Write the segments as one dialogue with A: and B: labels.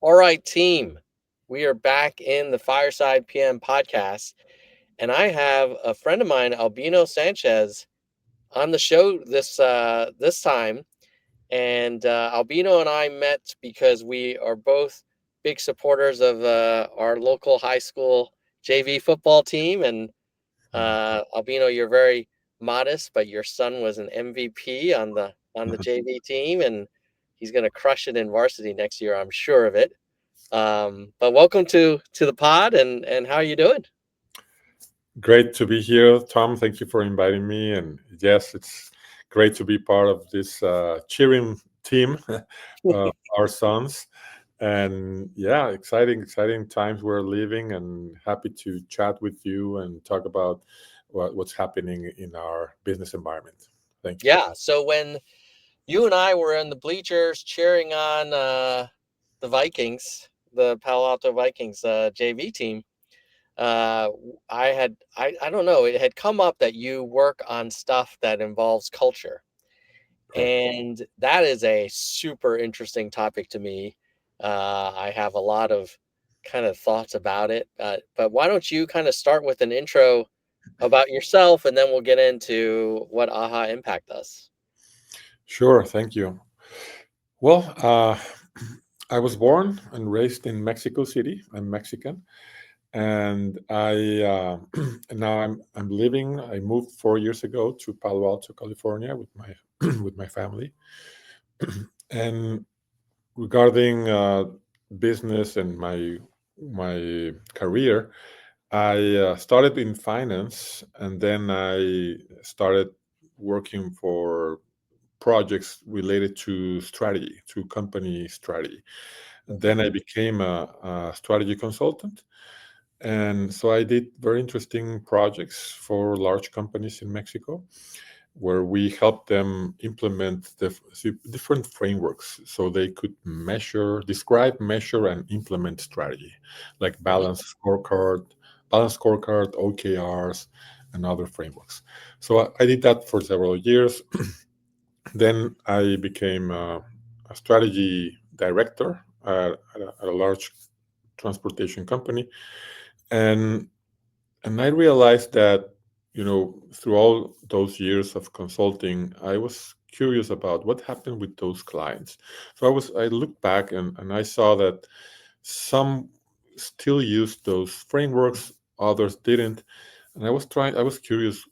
A: All right, team. We are back in the Fireside PM podcast, and I have a friend of mine, Albino Sanchez, on the show this time. And Albino and I met because we are both big supporters of our local high school JV football team. And Albino, you're very modest, but your son was an MVP on the JV team, and he's going to crush it in varsity next year. I'm sure of it. But welcome to the pod, and how are you doing?
B: Great to be here, Tom. Thank you for inviting me. And yes, it's great to be part of this cheering team, our sons. And yeah, exciting times we're living, and happy to chat with you and talk about what's happening in our business environment. Thank you.
A: Yeah. So when you and I were in the bleachers cheering on the Vikings, the Palo Alto Vikings JV team, I don't know, it had come up that you work on stuff that involves culture.
B: Correct.
A: And that is a super interesting topic to me. I have a lot of kind of thoughts about it. But why don't you kind of start with an intro about yourself, and then we'll get into what AHA Impact does.
B: Sure. Thank you. Well, I was born and raised in Mexico City. I'm Mexican, and I and now I'm living. I moved 4 years ago to Palo Alto, California, with my with my family. And regarding business and my career, I started in finance, and then I started working for projects related to strategy, to company strategy. And then I became a strategy consultant. And so I did very interesting projects for large companies in Mexico, where we helped them implement different frameworks so they could describe, measure, and implement strategy, like
A: Mhm.
B: balanced scorecard, OKRs, and other frameworks. So I did that for several years. Then I became a strategy director at a large transportation company, and I realized that, through all those years of consulting, I was curious about what happened with those clients. So I looked back, and I saw that some still used those frameworks, others didn't, and I was curious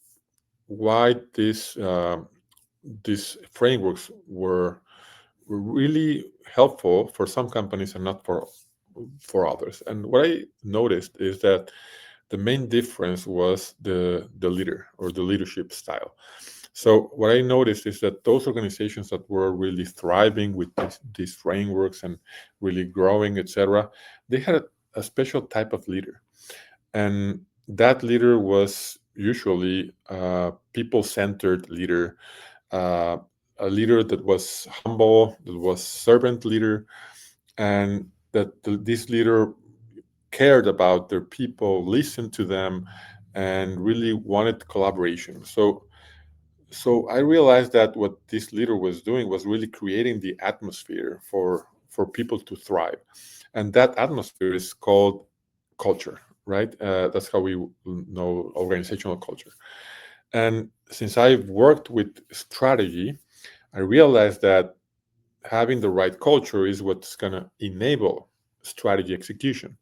B: why these frameworks were really helpful for some companies and not for others. And what I noticed is that the main difference was the leader, or the leadership style. So what I noticed is that those organizations that were really thriving with these frameworks and really growing, etc., they had a special type of leader, and that leader was usually a people-centered leader, uh, a leader that was humble, that was servant leader, and that this leader cared about their people, listened to them, and really wanted collaboration. So I realized that what this leader was doing was really creating the atmosphere for people to thrive, and that atmosphere is called culture, right? That's how we know organizational culture. And since I've worked with strategy, I realized that having the right culture is what's going to enable strategy execution.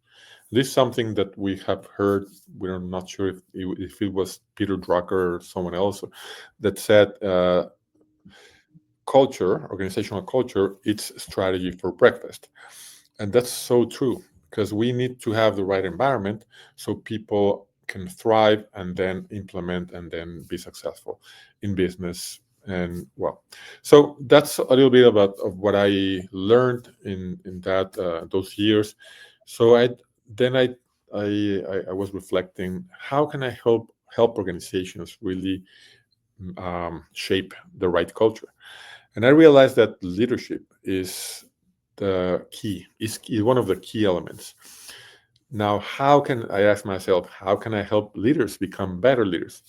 B: This is something that we have heard. We're not sure if it was Peter Drucker or someone else that said, culture, organizational culture, it's strategy for breakfast. And that's so true, because we need to have the right environment so people can thrive and then implement and then be successful in business. And well, so that's a little bit about of what I learned in that those years. So I was reflecting, how can I help organizations really shape the right culture? And I realized that leadership is is one of the key elements. Now, I ask myself, how can I help leaders become better leaders?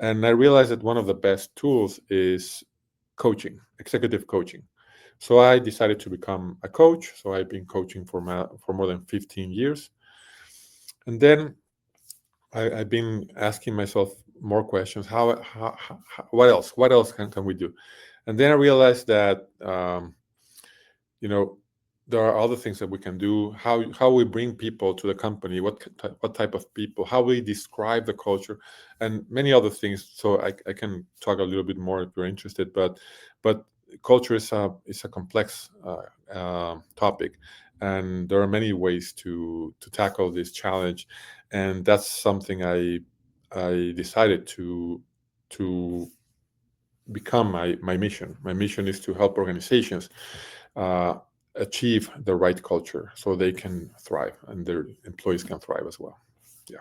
B: And I realized that one of the best tools is coaching, executive coaching. So I decided to become a coach. So I've been coaching for more than 15 years. And then I've been asking myself more questions. What else? What else can we do? And then I realized that you know there are other things that we can do. How we bring people to the company, what type of people, how we describe the culture, and many other things. So I can talk a little bit more if you're interested. But culture is a complex topic, and there are many ways to tackle this challenge, and that's something I decided to become my mission. My mission is to help organizations uh, achieve the right culture so they can thrive and their employees can thrive as well. Yeah.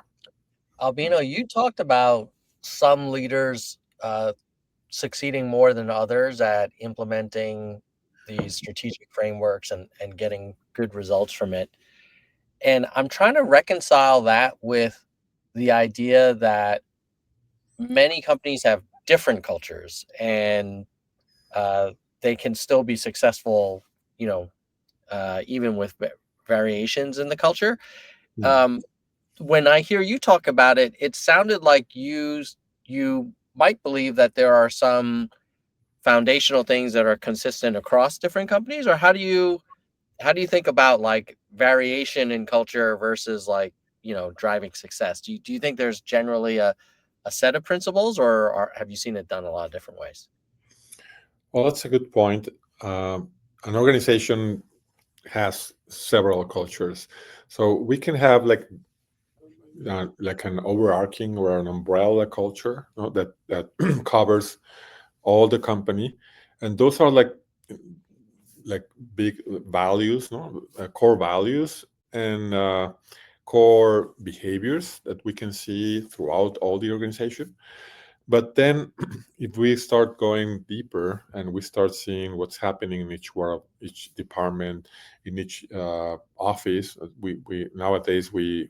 A: Albino, you talked about some leaders succeeding more than others at implementing these strategic frameworks and getting good results from it. And I'm trying to reconcile that with the idea that many companies have different cultures and uh, they can still be successful, you know, even with variations in the culture.
B: Mm.
A: Um, when I hear you talk about it, it sounded like you might believe that there are some foundational things that are consistent across different companies, or how do you think about like variation in culture versus like driving success? Do you think there's generally a set of principles, or have you seen it done a lot of different ways?
B: Well, that's a good point. An organization has several cultures, so we can have like an overarching or an umbrella culture, that covers all the company, and those are like big values, no, core values and core behaviors that we can see throughout all the organization. But then, if we start going deeper and we start seeing what's happening in each world, each department, in each office, we nowadays we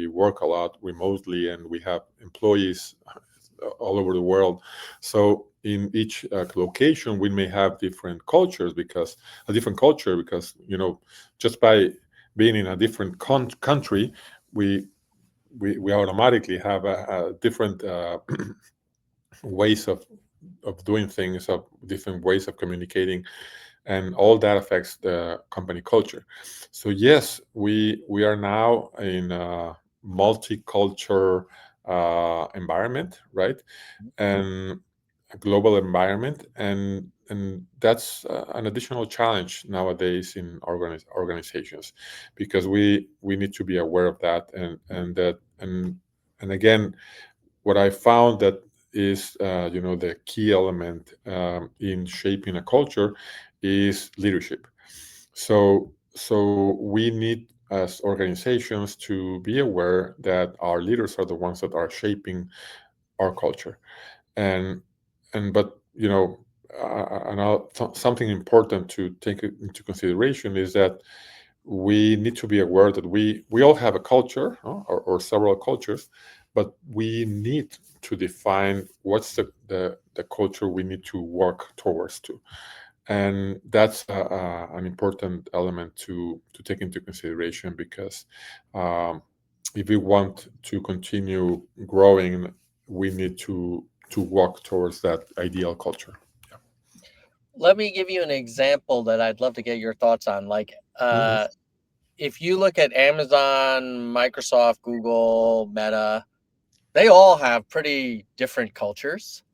B: work a lot remotely and we have employees all over the world. So in each location, we may have different cultures because a different culture because just by being in a different country, we we automatically have a different ways of doing things, of different ways of communicating, and all that affects the company culture. So yes, we are now in a multicultural environment, right? And a global environment, and that's an additional challenge nowadays in organizations, because we need to be aware of that, and again, what I found that is the key element in shaping a culture is leadership. So we need as organizations to be aware that our leaders are the ones that are shaping our culture, and but something important to take into consideration is that we need to be aware that we all have a culture, or several cultures, but we need to define what's the culture we need to work towards to, and that's an important element to take into consideration, because um, if we want to continue growing, we need to walk towards that ideal culture.
A: Let me give you an example that I'd love to get your thoughts on. Like,
B: Yeah.
A: if you look at Amazon, Microsoft, Google, Meta, they all have pretty different cultures,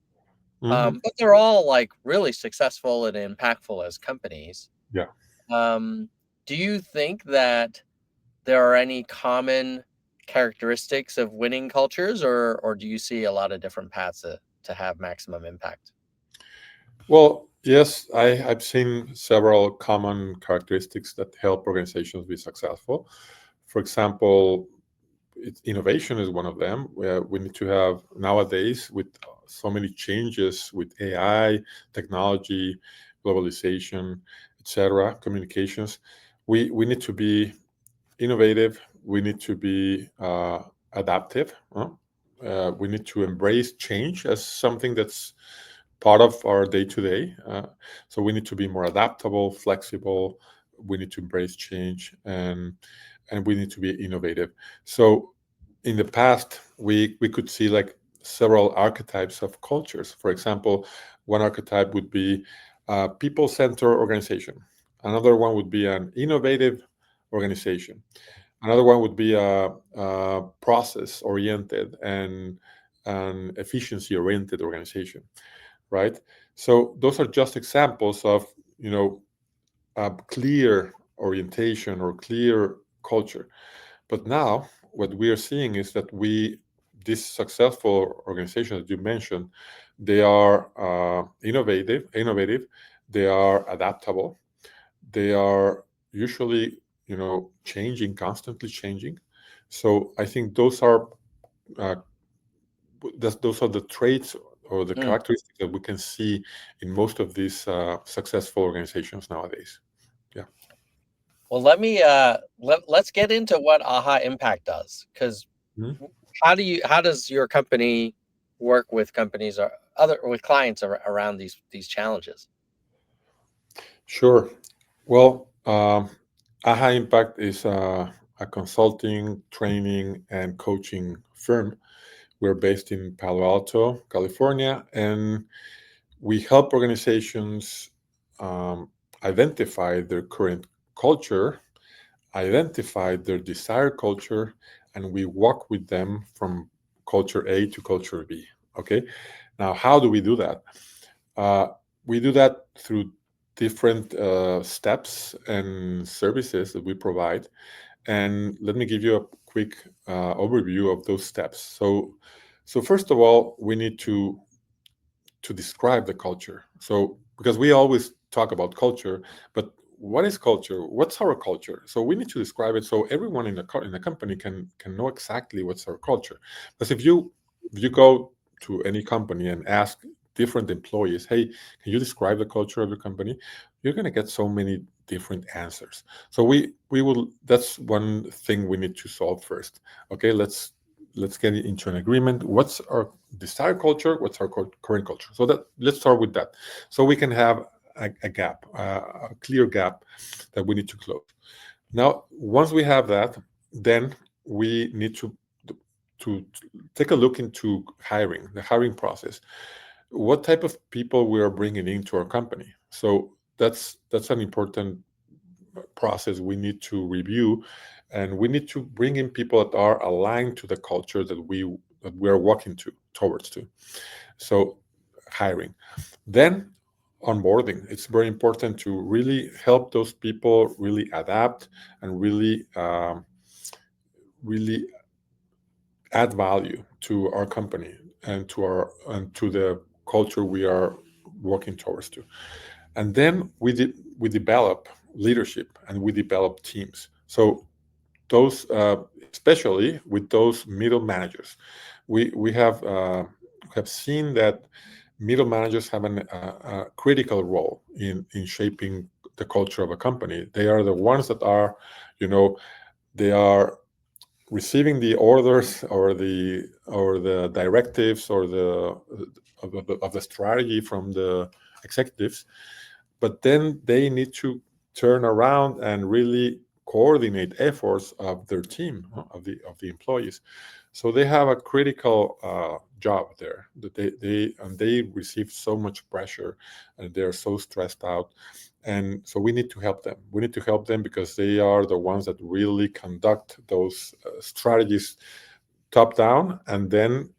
B: Hmm.
A: but they're all like really successful and impactful as companies.
B: Yeah.
A: Um, do you think that there are any common characteristics of winning cultures, or do you see a lot of different paths to have maximum impact?
B: Well, yes, I've seen several common characteristics that help organizations be successful. For example, innovation is one of them. Where we need to have nowadays, with so many changes with AI, technology, globalization, etc., communications, we need to be innovative. We need to be adaptive. We need to embrace change as something that's part of our day to day. So we need to be more adaptable, flexible. We need to embrace change, and we need to be innovative. So in the past, we could see like several archetypes of cultures. For example, one archetype would be a people-centered organization. Another one would be an innovative organization. Another one would be a process-oriented and an efficiency-oriented organization, right? So those are just examples of, you know, a clear orientation or clear culture. But now what we are seeing is that these successful organizations that you mentioned, they are innovative, they are adaptable, they are usually, changing, constantly changing. So I think uh, those are the traits or the
A: Mm.
B: characteristics that we can see in most of these successful organizations nowadays. Yeah.
A: Well, let's get into what AHA Impact does, because
B: Mhm.
A: how does your company work with companies or other with clients around these challenges?
B: Sure. Well, AHA Impact is a consulting, training, and coaching firm. We're based in Palo Alto, California, and we help organizations um, identify their current culture, identify their desired culture, and we walk with them from culture A to culture B. Okay. Now, how do we do that? Uh, we do that through different steps and services that we provide. And let me give you a quick overview of those steps. So first of all, we need to describe the culture. So because we always talk about culture, but what is culture? What's our culture? So we need to describe it so everyone in the company can know exactly what's our culture. Because if you go to any company and ask different employees, hey, can you describe the culture of your company? You're going to get so many different answers. So we will. That's one thing we need to solve first. Okay, let's get into an agreement. What's our desired culture? What's our current culture? So that let's start with that, so we can have a gap, a clear gap that we need to close. Now, once we have that, then we need to take a look into the hiring process. What type of people we are bringing into our company? So that's an important process we need to review, and we need to bring in people that are aligned to the culture that we are walking towards to. So hiring, then onboarding. It's very important to really help those people really adapt and really add value to our company and to the culture we are working towards to. And then we develop leadership and we develop teams. So those, especially with those middle managers, we have seen that middle managers have a critical role in shaping the culture of a company. They are the ones that are, you know, they are receiving the orders or the directives or of the strategy from the executives, but then they need to turn around and really coordinate efforts of their team, of the employees. So they have a critical job there that they receive so much pressure and they're so stressed out. And so we need to help them. We need to help them because they are the ones that really conduct those strategies top down, and then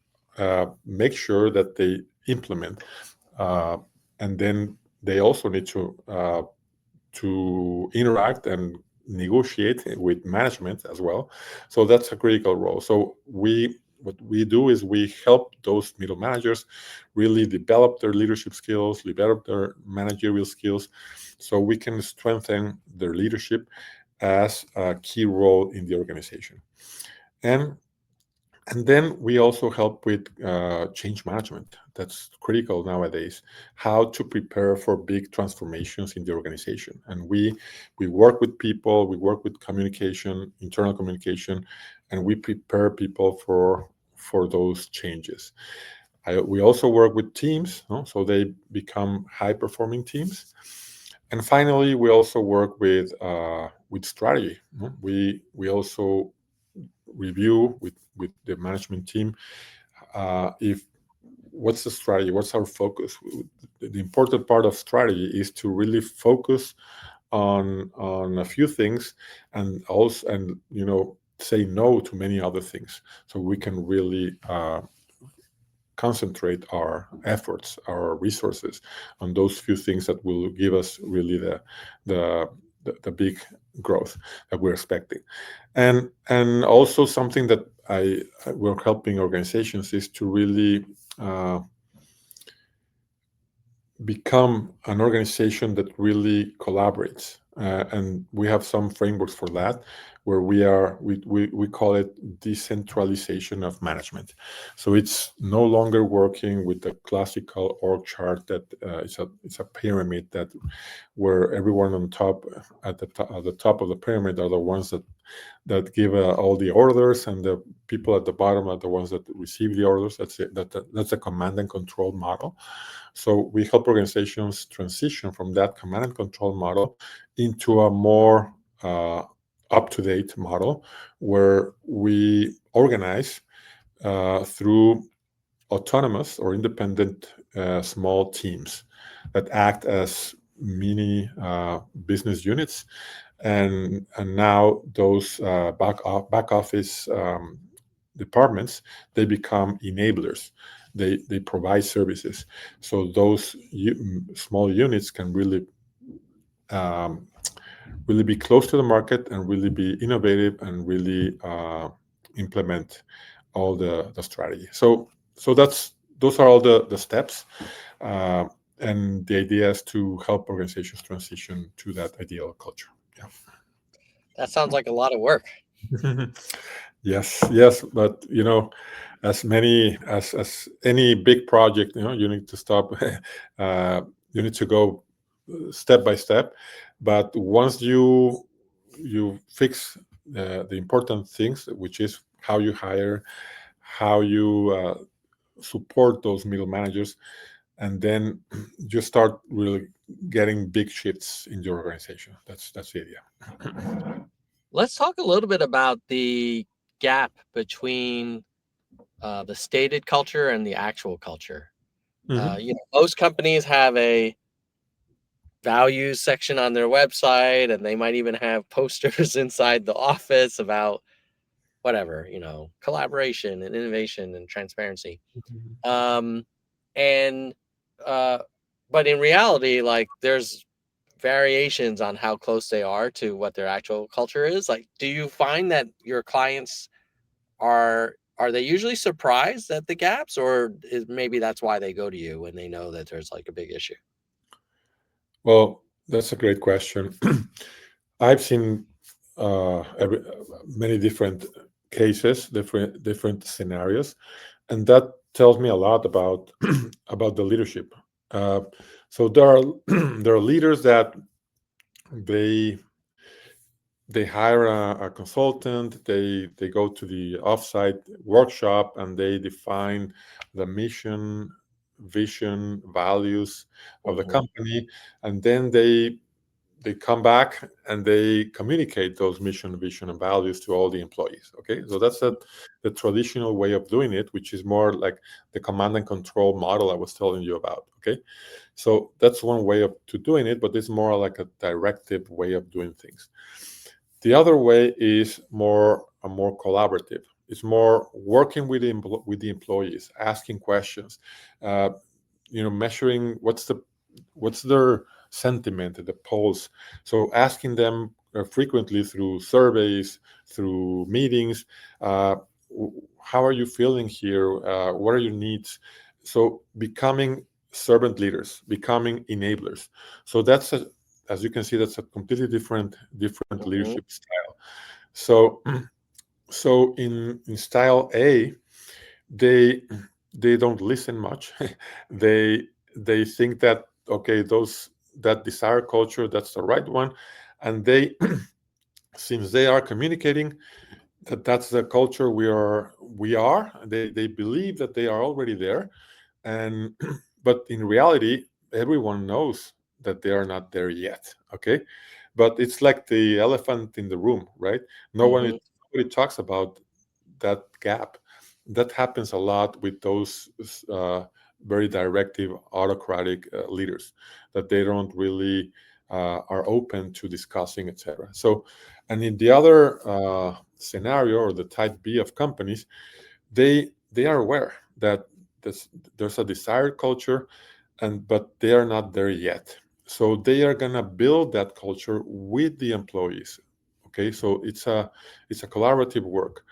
B: make sure that they implement. Uh, and then they also need to interact and negotiate with management as well. So that's a critical role. So what we do is we help those middle managers really develop their leadership skills, develop their managerial skills, so we can strengthen their leadership as a key role in the organization. And and then we also help with change management. That's critical nowadays. How to prepare for big transformations in the organization. And we work with people, we work with communication, internal communication, and we prepare people for those changes. We also work with teams, no? So they become high performing teams. And finally, we also work with strategy. No? We also review with the management team if what's the strategy, what's our focus. The important part of strategy is to really focus on a few things, and also, and say no to many other things, so we can really concentrate our efforts, our resources on those few things that will give us really the the big growth that we're expecting. And also something that we're helping organizations is to really uh, become an organization that really collaborates. And we have some frameworks for that, where we call it decentralization of management. So it's no longer working with the classical org chart that it's a pyramid, that where everyone on top, at the top of the pyramid, are the ones that give all the orders, and the people at the bottom are the ones that receive the orders. That's it. That's a command and control model. So we help organizations transition from that command and control model into a more up-to-date model, where we organize through autonomous or independent small teams that act as mini business units. And now those back office departments, they become enablers. They provide services, so those small units can um, really be close to the market, and really be innovative, and really implement all the strategy. So those are all the steps, uh, and the idea is to help organizations transition to that ideal culture.
A: That sounds like a lot of work.
B: Yeah. Yes, yes, but as any big project, you need to stop. You need to go step by step. But once you fix the important things, which is how you hire, how you support those middle managers, and then you start really getting big shifts in your organization. That's the idea.
A: Let's talk a little bit about the gap between the stated culture and the actual culture.
B: Hmm.
A: Most companies have a values section on their website, and they might even have posters inside the office about whatever, collaboration and innovation and transparency. Um, and uh, but in reality, like there's variations on how close they are to what their actual culture is. Like, do you find that your clients are they usually surprised at the gaps, or maybe that's why they go to you when they know that there's like a big issue?
B: Well, that's a great question. I've seen many different cases, different scenarios, and that tells me a lot about about the leadership. Uh, so there are there are leaders that they they hire a consultant, they go to the offsite workshop, and they define the mission, vision, values of the
A: Mhm.
B: company, and then they come back and they communicate those mission, vision, and values to all the employees. Okay, so that's the traditional way of doing it, which is more like the command and control model I was telling you about. Okay, so that's one way of to doing it, but it's more like a directive way of doing things. The other way is more collaborative. It's more working with with the employees, asking questions, uh, measuring what's their sentiment, the pulse. So asking them frequently through surveys, through meetings, uh, how are you feeling here? What are your needs? So becoming servant leaders, becoming enablers. So as you can see, that's a completely different
A: Mhm.
B: leadership style. So so in style A, they they don't listen much. they they think that, okay, those that desired culture, that's the right one, and they since they are communicating that that's the culture we are, they believe that they are already there. And but in reality, everyone knows that they are not there yet. Okay, but it's like the elephant in the room, right? No one,
A: Hmm.
B: nobody talks about that gap. That happens a lot with those very directive, autocratic leaders, that they don't really are open to discussing, etc. So, and in the other scenario, or the type B of companies, they are aware that this, there's a desired culture, and but they are not there yet. So they are gonna build that culture with the employees. Okay, so it's a collaborative work,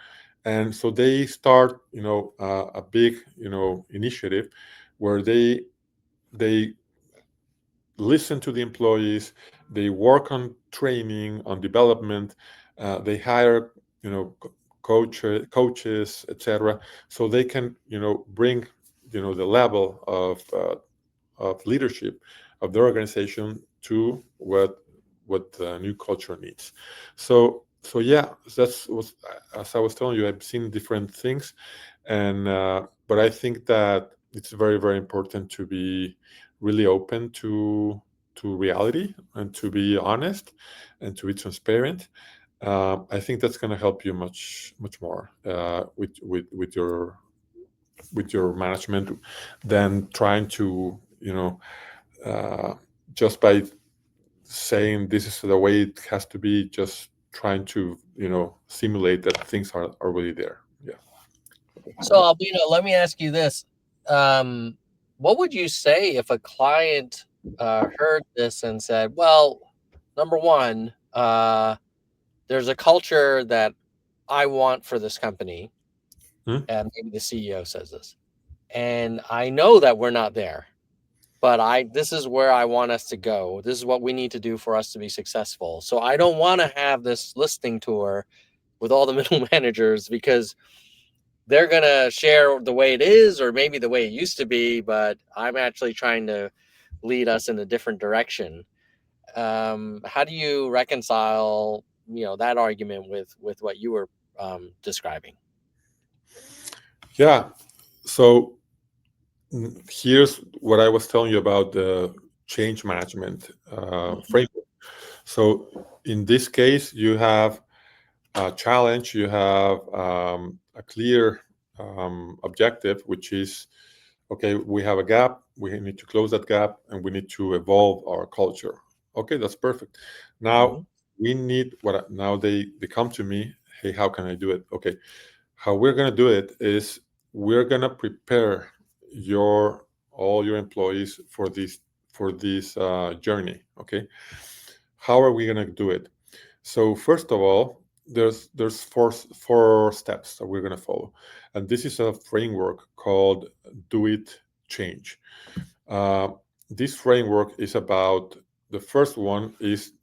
B: and so they start, a big, initiative where they listen to the employees, they work on training, on development, they hire, you know, coaches, etc., so they can, bring, the level of leadership of the organization to what the new culture needs. So yeah, that's what, as I was telling you, I've seen different things, and but I think that it's very, very important to be really open to reality, and to be honest, and to be transparent. I think that's going to help you much, much more with your management, than trying to, uh, just by saying this is the way it has to be, just trying to, simulate that things are really there. Yeah.
A: So, Albino, let me ask you this. Um, what would you say if a client heard this and said, well, number one, there's a culture that I want for this company,
B: Hmm?
A: and maybe the CEO says this, and I know that we're not there, but this is where I want us to go. This is what we need to do for us to be successful. So I don't want to have this listening tour with all the middle managers because they're going to share the way it is or maybe the way it used to be, but I'm actually trying to lead us in a different direction. How do you reconcile, that argument with what you were describing?
B: Yeah. So here's what I was telling you about the change management
A: Mhm.
B: framework. So in this case, you have a challenge, you have a clear objective, which is, okay, we have a gap, we need to close that gap, and we need to evolve our culture. Okay, that's perfect. Now
A: Mhm.
B: we need now they come to me, hey, how can I do it? Okay, how we're going to do it is, we're going to prepare your all your employees for this journey. Okay, how are we going to do it? So first of all, there's four steps that we're going to follow, and this is a framework called Do It Change. Uh, this framework is about, the first one is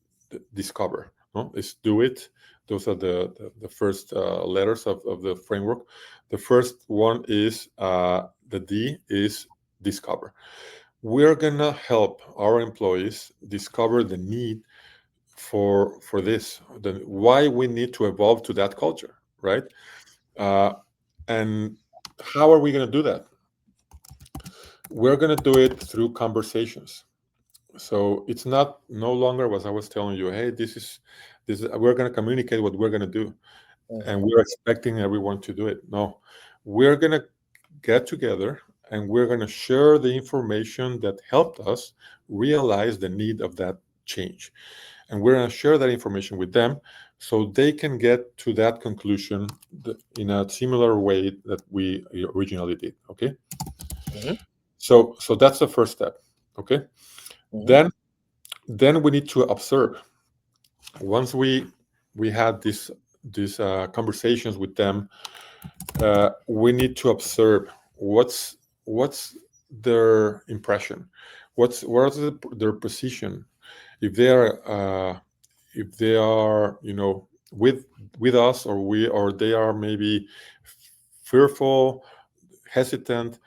B: discover. No? Is do it. Those are the first letters of the framework. The first one is the D is discover. We're gonna help our employees discover the need for this, the why we need to evolve to that culture, right? Uh, and how are we gonna do that? We're gonna do it through conversations. So it's not no longer what I was telling you. Hey, this is we're going to communicate what we're going to do, and
A: Mhm.
B: we're expecting everyone to do it. No, we're going to get together, and we're going to share the information that helped us realize the need of that change, and we're going to share that information with them, so they can get to that conclusion in a similar way that we originally did. Okay,
A: Mhm.
B: so that's the first step. Okay,
A: Mhm.
B: then we need to observe. Once we had these conversations with them, we need to observe what's their impression, what's their position, if they are with us, or they are maybe fearful, hesitant.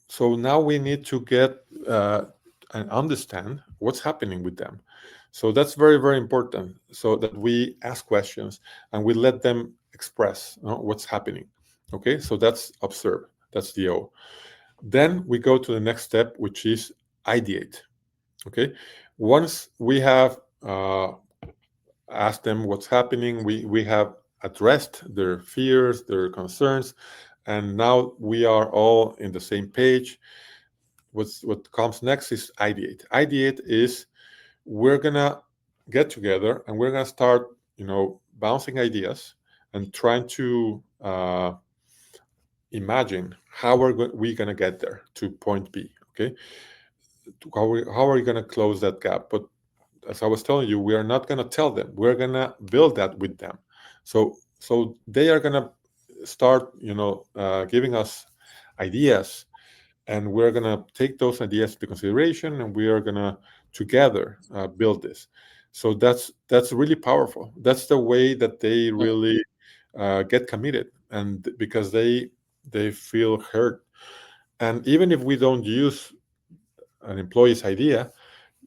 B: So now we need to get and understand what's happening with them. So that's very, very important, so that we ask questions and we let them express what's happening. Okay, so that's observe. That's the O. Then we go to the next step, which is ideate. Okay, once we have asked them what's happening, we have addressed their fears, their concerns, and now we are all in the same page. What comes next is ideate. Ideate is we're gonna get together and we're gonna start, bouncing ideas and trying to imagine how we gonna get there to point B. Okay, how are we gonna close that gap? But as I was telling you, we are not gonna tell them. We're gonna build that with them. So they are gonna start, giving us ideas, and we're gonna take those ideas into consideration, and we are gonna together build this. So that's really powerful. That's the way that they
A: Mm,
B: really get committed, and because they feel heard. And even if we don't use an employee's idea,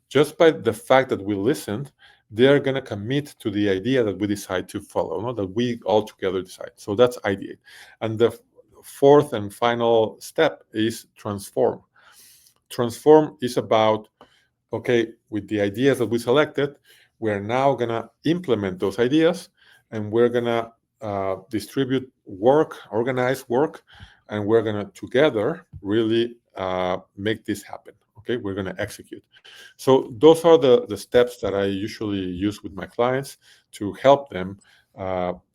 B: just by the fact that we listened, they are going to commit to the idea that we decide to follow, that we all together decide. So that's ideate. And the fourth and final step is transform. Transform is about, okay, with the ideas that we selected, we're now going to implement those ideas, and we're going to distribute work, organize work, and we're going to together really make this happen. Okay, we're going to execute. So those are the steps that I usually use with my clients to help them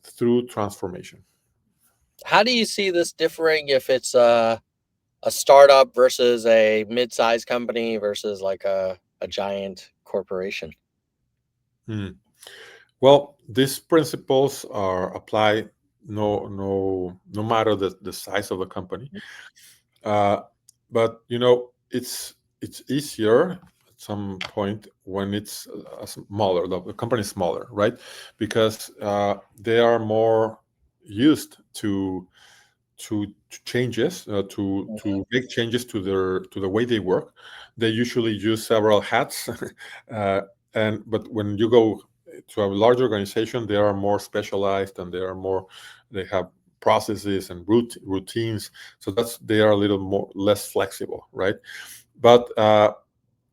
B: through transformation.
A: how do you see this differing if it's a startup versus a mid-sized company versus like a giant corporation?
B: Hmm. Well, these principles are applied no matter the size of the company. Uh, but it's easier at some point when it's smaller. The company is smaller, right? Because they are more used to changes, to make changes to the way they work. They usually use several hats, uh, and but when you go to a large organization, they are more specialized, and they have processes and routines. So they are a little more less flexible, right? But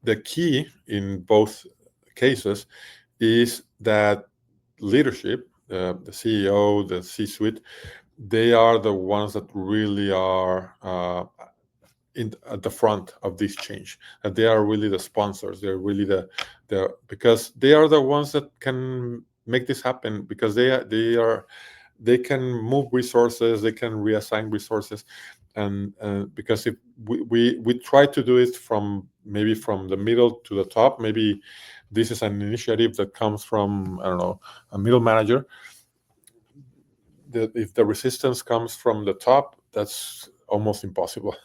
B: the key in both cases is that leadership, the CEO, the C-suite, they are the ones that really are at the front of this change. And they are really the sponsors. They're really the because they are the ones that can make this happen, because they can move resources, they can reassign resources, and because if we try to do it from maybe from the middle to the top, maybe this is an initiative that comes from, I don't know, a middle manager. If the resistance comes from the top, that's almost impossible.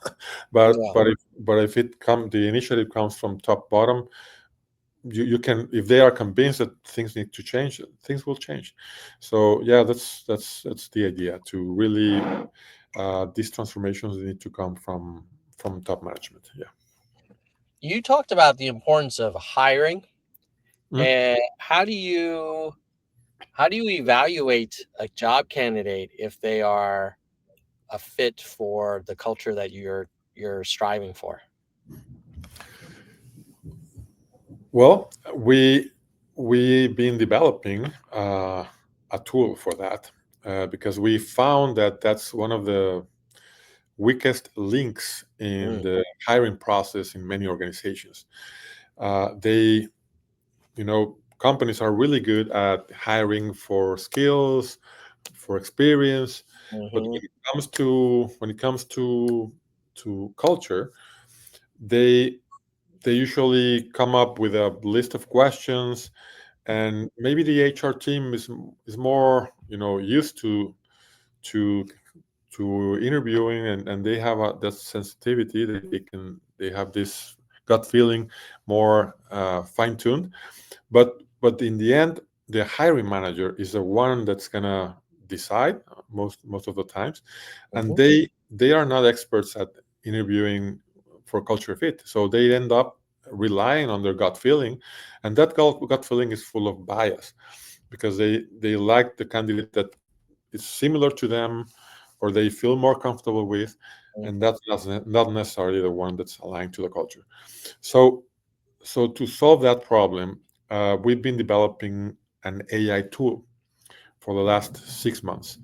B: but
A: Yeah.
B: but if the initiative comes from top bottom, you can, if they are convinced that things need to change, things will change. So yeah, that's the idea, to really these transformations need to come from top management. Yeah.
A: You talked about the importance of hiring,
B: Mm.
A: and how do you evaluate a job candidate if they are a fit for the culture that you're striving for?
B: Well, we been developing a tool for that, because we found that that's one of the weakest links in
A: Mm,
B: the hiring process in many organizations. They, companies are really good at hiring for skills, for experience, but
A: mhm,
B: when it comes to culture, they they usually come up with a list of questions, and maybe the HR team is more, used to to interviewing, and they have that sensitivity. They have this gut feeling more fine-tuned, but in the end, the hiring manager is the one that's gonna decide most of the times, and
A: mhm.
B: they are not experts at interviewing for culture fit, so they end up relying on their gut feeling, and that gut feeling is full of bias, because they like the candidate that is similar to them, or they feel more comfortable with, and that's not necessarily the one that's aligned to the culture. So, so to solve that problem, we've been developing an AI tool for the last 6 months,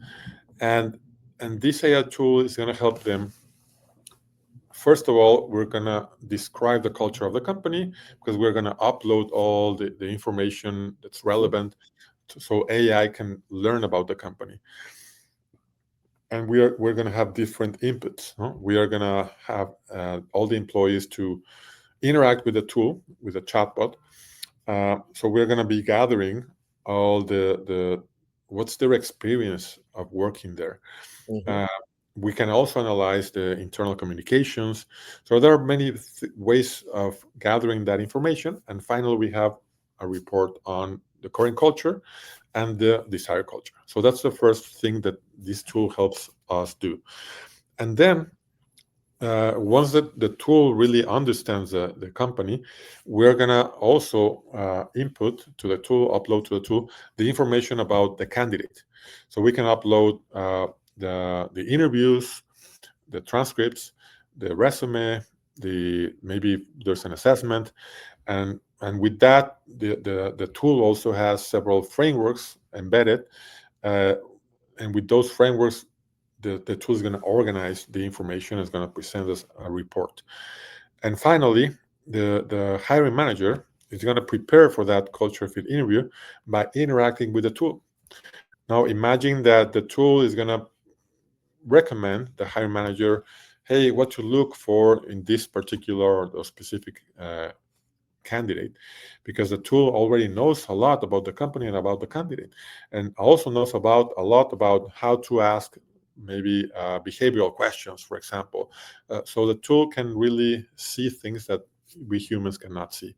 B: and this AI tool is going to help them. First of all, we're going to describe the culture of the company because we're going to upload all the information that's relevant so AI can learn about the company. And we're going to have different inputs. Huh? We are going to have all the employees to interact with the tool, with the chatbot. So we're going to be gathering all the what's their experience of working there.
A: Mm-hmm.
B: Uh, we can also analyze the internal communications. So there are many ways of gathering that information. And finally, we have a report on the current culture and the desired culture. So that's the first thing that this tool helps us do. And then once the tool really understands the company, we're going to also input to the tool, upload to the tool, the information about the candidate. So we can upload the interviews, the transcripts, the resume, maybe there's an assessment, and with that, the tool also has several frameworks embedded, uh, and with those frameworks, the tool is going to organize the information, is going to present us a report. And finally, the hiring manager is going to prepare for that culture fit interview by interacting with the tool. Now, imagine that the tool is going to recommend the hiring manager, hey, what to look for in this particular or specific candidate, because the tool already knows a lot about the company and about the candidate, and also knows about a lot about how to ask maybe behavioral questions, for example. So the tool can really see things that we humans cannot see,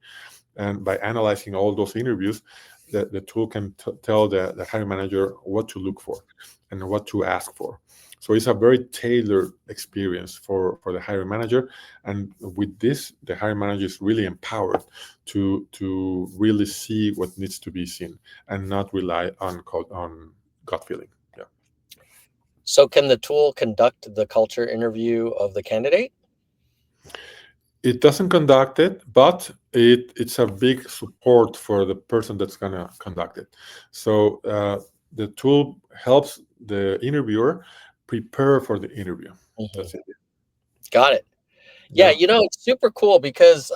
B: and by analyzing all those interviews, the tool can tell the hiring manager what to look for and what to ask for. So it's a very tailored experience for the hiring manager, and with this, the hiring manager is really empowered to really see what needs to be seen and not rely on gut feeling. Yeah,
A: So can the tool conduct the culture interview of the candidate?
B: it doesn't conduct it, but it's a big support for the person that's gonna conduct it. So the tool helps the interviewer prepare for the interview.
A: Hmm.
B: That's it.
A: Got it. Yeah,
B: Yeah.
A: it's super cool because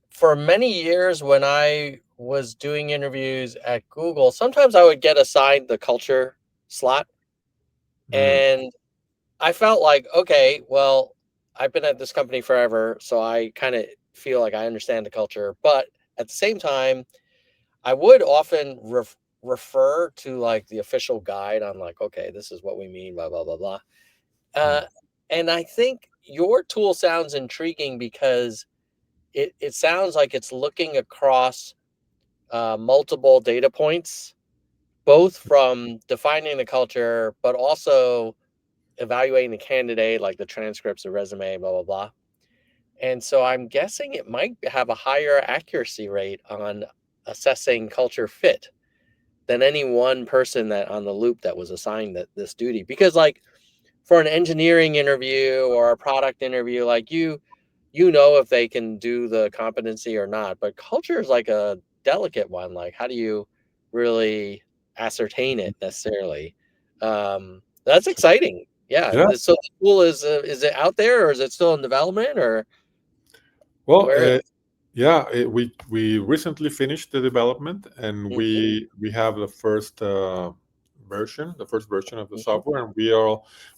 A: for many years when I was doing interviews at Google, sometimes I would get assigned the culture slot.
B: Mm,
A: And I felt like, okay, well, I've been at this company forever, so I kind of feel like I understand the culture. But at the same time, I would often refer to like the official guide on like, okay, this is what we mean, blah, blah, blah, blah.
B: mm,
A: Uh, and I think your tool sounds intriguing because it sounds like it's looking across multiple data points, both from defining the culture, but also evaluating the candidate, like the transcripts, the resume, blah, blah, blah. And so I'm guessing it might have a higher accuracy rate on assessing culture fit than any one person that on the loop that was assigned this duty. Because like for an engineering interview or a product interview, like you know if they can do the competency or not. But culture is like a delicate one. Like how do you really ascertain it necessarily? That's exciting. Yeah.
B: yeah.
A: So the tool is it out there or is it still in development or
B: Well,
A: where?
B: yeah, we recently finished the development, and
A: Mm-hmm,
B: we have the first the first version of the
A: mm-hmm,
B: software, and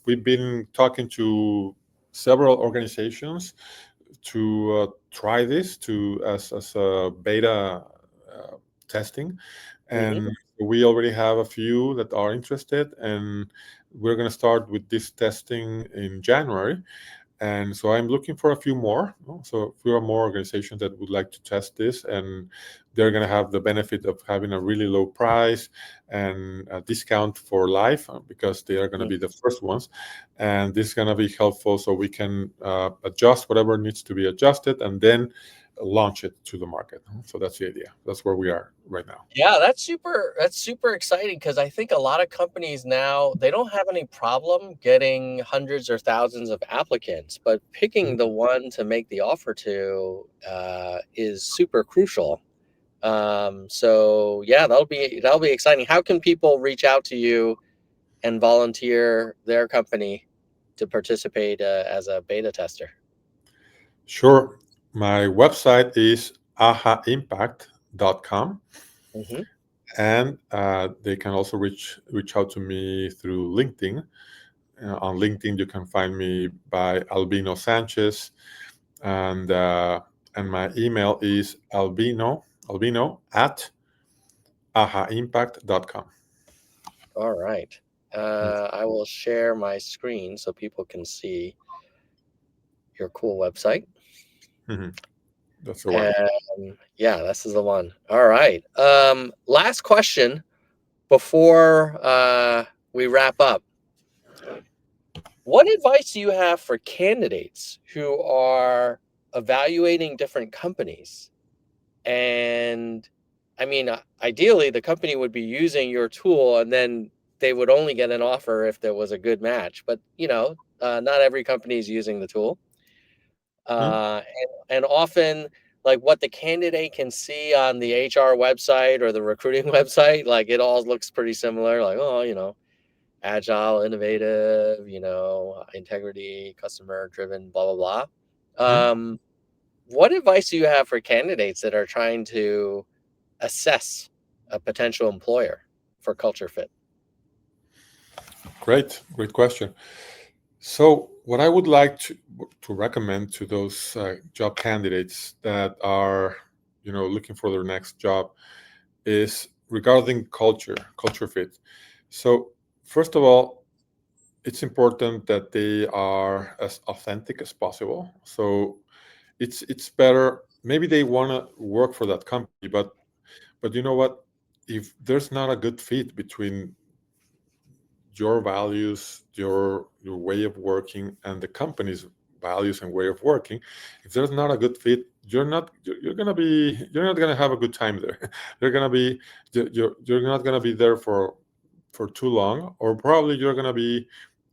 B: we've been talking to several organizations to try this to as a beta testing,
A: mm-hmm,
B: and we already have a few that are interested, and we're going to start with this testing in January. And so I'm looking for a few more. So a few more organizations that would like to test this, and they're going to have the benefit of having a really low price and a discount for life because they are going to be the first ones. And this is going to be helpful so we can adjust whatever needs to be adjusted, and then launch it to the market. So that's the idea. That's where we are right now.
A: Yeah, that's super exciting because I think a lot of companies now, they don't have any problem getting hundreds or thousands of applicants, but picking
B: Mhm.
A: the one to make the offer to is super crucial. So yeah, that'll be exciting. How can people reach out to you and volunteer their company to participate as a beta tester?
B: Sure. My website is ahaimpact.com,
A: Hmm.
B: and they can also reach out to me through LinkedIn. On LinkedIn, you can find me by Albino Sanchez, and my email is albino at ahaimpact.com.
A: All right. I will share my screen so people can see your cool website.
B: Mm-hmm. That's the one.
A: Yeah, this is the one. All right. Last question before we wrap up. What advice do you have for candidates who are evaluating different companies? And I mean, ideally, the company would be using your tool, and then they would only get an offer if there was a good match. But not every company is using the tool.
B: Hmm?
A: And often, like what the candidate can see on the HR website or the recruiting website, like it all looks pretty similar. Like, oh, agile, innovative, integrity, customer driven, blah blah
B: Hmm?
A: blah. What advice do you have for candidates that are trying to assess a potential employer for culture fit?
B: Great question. So, what I would like to recommend to those job candidates that are, looking for their next job is regarding culture fit. So, first of all, it's important that they are as authentic as possible. So, it's better. Maybe they want to work for that company, but you know what? If there's not a good fit between your values, your way of working, and the company's values and way of working, if there's not a good fit, you're not gonna have a good time there. You're gonna be you're not gonna be there for too long, or probably you're gonna be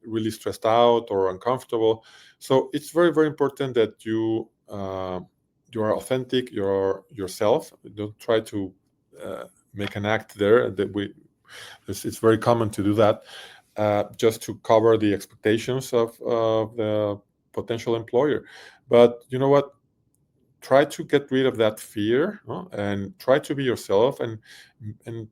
B: really stressed out or uncomfortable. So it's very important that you are authentic, you're yourself. Don't try to make an act there. It's very common to do that, just to cover the expectations of the potential employer. But you know what? Try to get rid of that fear, no? And try to be yourself, and and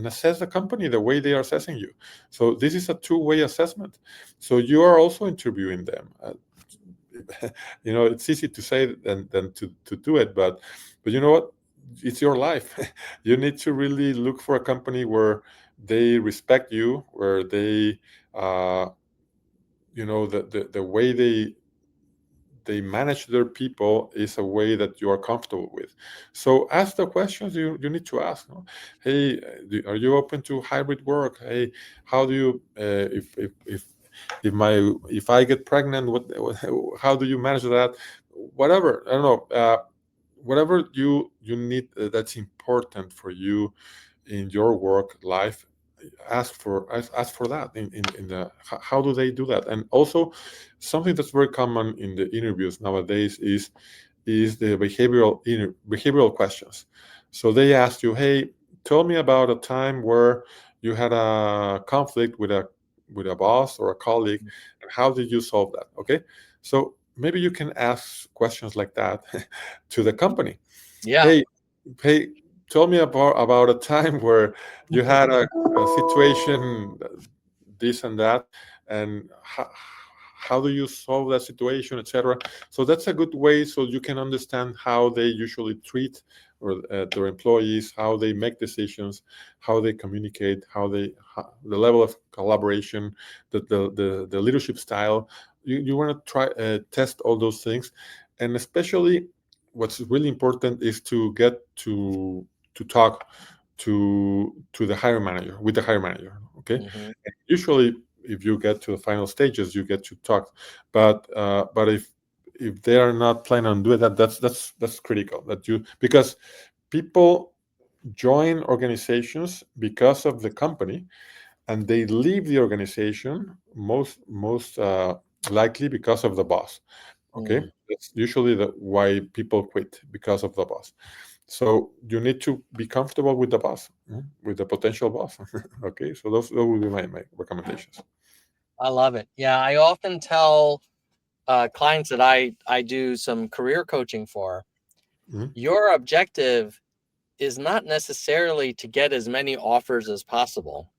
B: assess the company the way they are assessing you. So this is a two-way assessment. So you are also interviewing them. It's easy to say than to do it, but you know what? It's your life. You need to really look for a company where they respect you, where they uh, the way they manage their people is a way that you are comfortable with. So ask the questions you need to ask, no? Hey, are you open to hybrid work? Hey, how do you if I get pregnant, how do you manage that? Whatever, I don't know. Whatever you need, that's important for you in your work life, ask for that in the how do they do that. And also, something that's very common in the interviews nowadays is the behavioral questions. So they ask you, hey, tell me about a time where you had a conflict with a boss or a colleague, and how did you solve that? Okay, so maybe you can ask questions like that to the company.
A: Yeah.
B: Hey, tell me about a time where you had a situation, this and that, and how do you solve that situation, etc. So that's a good way, so you can understand how they usually treat or their employees, how they make decisions, how they communicate, the level of collaboration, the leadership style. You want to try test all those things, and especially what's really important is to get to talk to the hiring manager with the hiring manager. Okay,
A: Hmm.
B: usually if you get to the final stages, you get to talk, but if if they are not planning on doing that, that's critical. That you because people join organizations because of the company, and they leave the organization most likely because of the boss. Okay,
A: Mm.
B: that's usually why people quit, because of the boss. So you need to be comfortable with the boss, with the potential boss. Okay, so those would be my recommendations.
A: I love it. Yeah, I often tell clients that I do some career coaching for,
B: Mhm.
A: your objective is not necessarily to get as many offers as possible.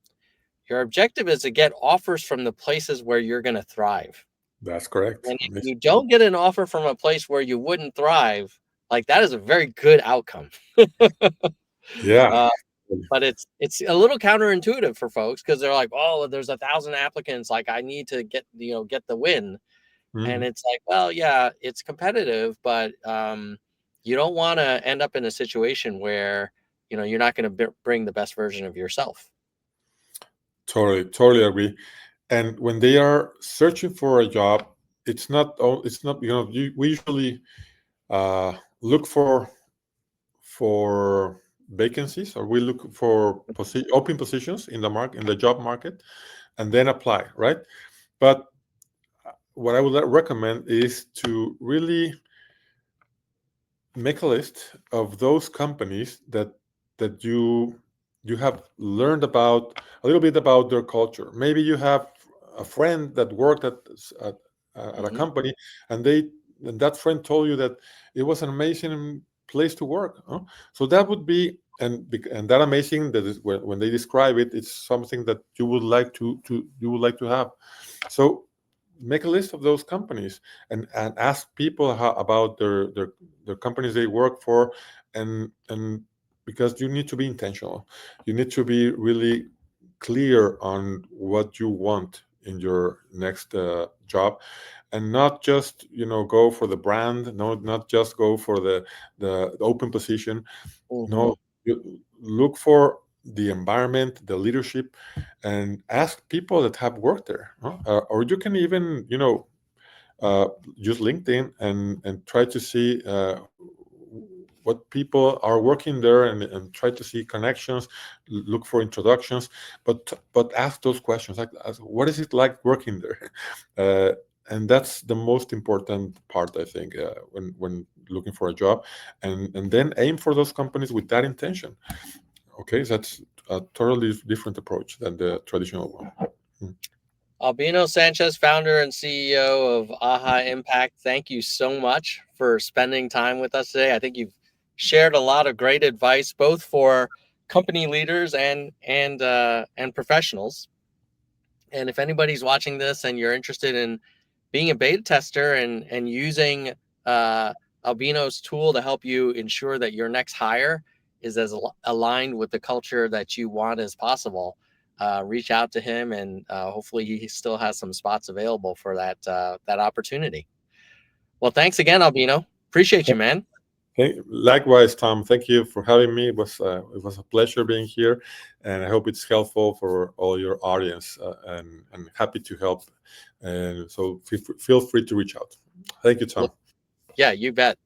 A: Your objective is to get offers from the places where you're going to thrive.
B: That's correct.
A: And if you don't get an offer from a place where you wouldn't thrive, like that is a very good outcome.
B: Yeah.
A: uh, but it's a little counterintuitive for folks because they're like, oh, there's 1,000 applicants. Like I need to get the win. And
B: Mhm.
A: it's like, well, yeah, it's competitive, but you don't want to end up in a situation where you're not going to bring the best version of yourself.
B: Totally agree. And when they are searching for a job, it's not we usually uh, look for vacancies, or we look for open positions in the job market, and then apply, right? But what I would recommend is to really make a list of those companies that you have learned about a little bit about their culture. Maybe you have a friend that worked at, at a
A: Hmm.
B: company, and that friend told you that it was an amazing place to work, huh? So that would be, and that amazing, that is when they describe it, it's something that you would like to have. So make a list of those companies, and ask people about their companies they work for, and because you need to be intentional, you need to be really clear on what you want in your next job, and not just go for the brand, no, not just go for the open position.
A: Hmm.
B: No, you look for the environment, the leadership, and ask people that have worked there, huh? Or you can even uh, use LinkedIn, and try to see what people are working there, and try to see connections, look for introductions, but ask those questions, like, what is it like working there? uh, and that's the most important part, I think, when looking for a job, and then aim for those companies with that intention. Okay, so that's a totally different approach than the traditional one. Mm.
A: Albino Sanchez, founder and CEO of Aha Impact, thank you so much for spending time with us today. I think you've shared a lot of great advice, both for company leaders and professionals. And if anybody's watching this and you're interested in being a beta tester and using uh, Albino's tool to help you ensure that your next hire is as aligned with the culture that you want as possible, reach out to him, and hopefully he still has some spots available for that opportunity. Well, thanks again, Albino. Appreciate you, man.
B: Likewise, Tom. Thank you for having me. It was a pleasure being here, and I hope it's helpful for all your audience. And happy to help. And so feel free to reach out. Thank you, Tom.
A: Look, yeah, you bet.